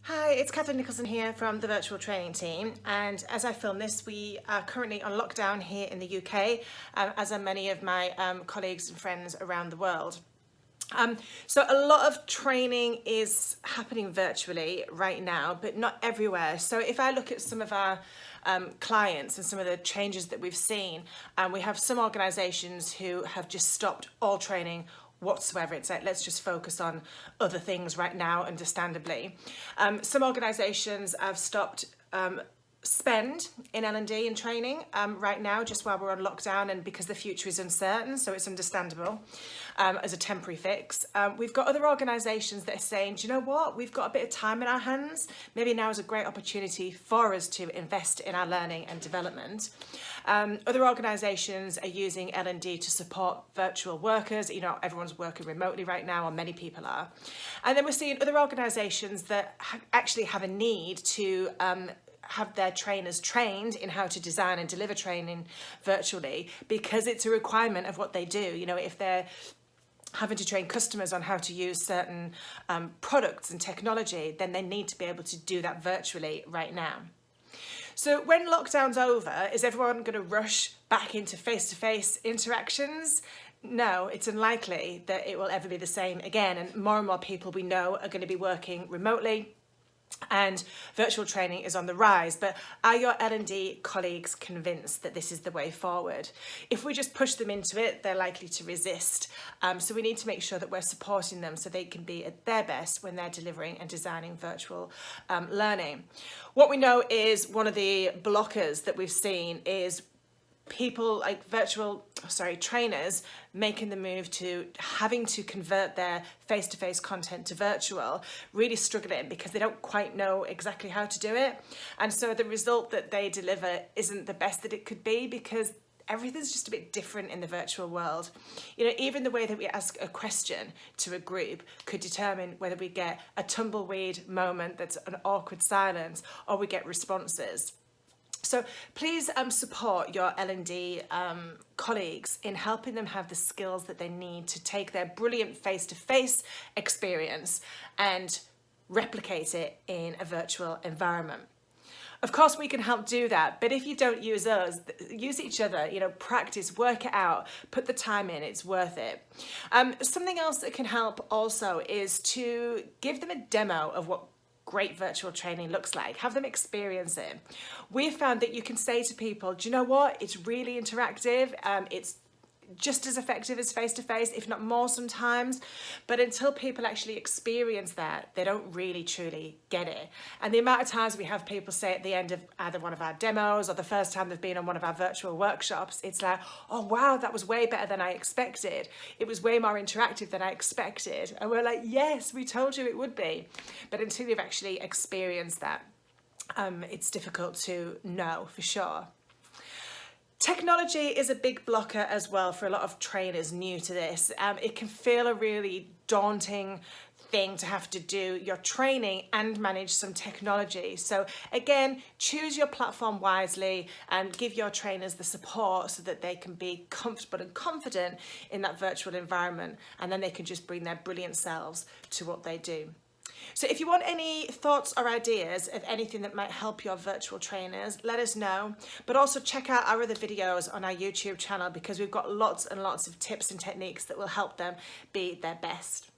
Hi, it's Catherine Nicholson here from the virtual training team, and as I film this we are currently on lockdown here in the UK, as are many of my colleagues and friends around the world. So a lot of training is happening virtually right now, but not everywhere. So if I look at some of our clients and some of the changes that we've seen, we have some organisations who have just stopped all training whatsoever. It's like, let's just focus on other things right now, understandably. Some organisations have stopped spend in L&D and training right now, just while we're on lockdown, and because the future is uncertain, so it's understandable as a temporary fix. We've got other organisations that are saying, do you know what, we've got a bit of time in our hands, maybe now is a great opportunity for us to invest in our learning and development. Other organisations are using L&D to support virtual workers. You know, everyone's working remotely right now, or many people are. And then we're seeing other organisations that actually have a need to have their trainers trained in how to design and deliver training virtually, because it's a requirement of what they do. You know, if they're having to train customers on how to use certain products and technology, then they need to be able to do that virtually right now. So when lockdown's over, is everyone going to rush back into face-to-face interactions? No, it's unlikely that it will ever be the same again, and more people we know are going to be working remotely, and virtual training is on the rise. But are your L&D colleagues convinced that this is the way forward? If we just push them into it, they're likely to resist. So we need to make sure that we're supporting them so they can be at their best when they're delivering and designing virtual learning. What we know is one of the blockers that we've seen is people like trainers making the move to having to convert their face-to-face content to virtual, really struggling because they don't quite know exactly how to do it. And so the result that they deliver isn't the best that it could be, because everything's just a bit different in the virtual world. You know, even the way that we ask a question to a group could determine whether we get a tumbleweed moment that's an awkward silence, or we get responses. So please support your L&D colleagues in helping them have the skills that they need to take their brilliant face-to-face experience and replicate it in a virtual environment. Of course, we can help do that, but if you don't use us, use each other. You know, practice, work it out, put the time in, it's worth it. Something else that can help also is to give them a demo of what great virtual training looks like. Have them experience it. We've found that you can say to people, do you know what, it's really interactive, it's just as effective as face-to-face, if not more sometimes, but until people actually experience that, they don't really truly get it. And the amount of times we have people say at the end of either one of our demos or the first time they've been on one of our virtual workshops, it's like, oh wow, that was way better than I expected. It was way more interactive than I expected. And we're like, yes, we told you it would be. But until you've actually experienced that, it's difficult to know for sure. Technology is a big blocker as well for a lot of trainers new to this. It can feel a really daunting thing to have to do your training and manage some technology. So again, choose your platform wisely and give your trainers the support so that they can be comfortable and confident in that virtual environment, and then they can just bring their brilliant selves to what they do. So if you want any thoughts or ideas of anything that might help your virtual trainers, let us know. But also check out our other videos on our YouTube channel, because we've got lots and lots of tips and techniques that will help them be their best.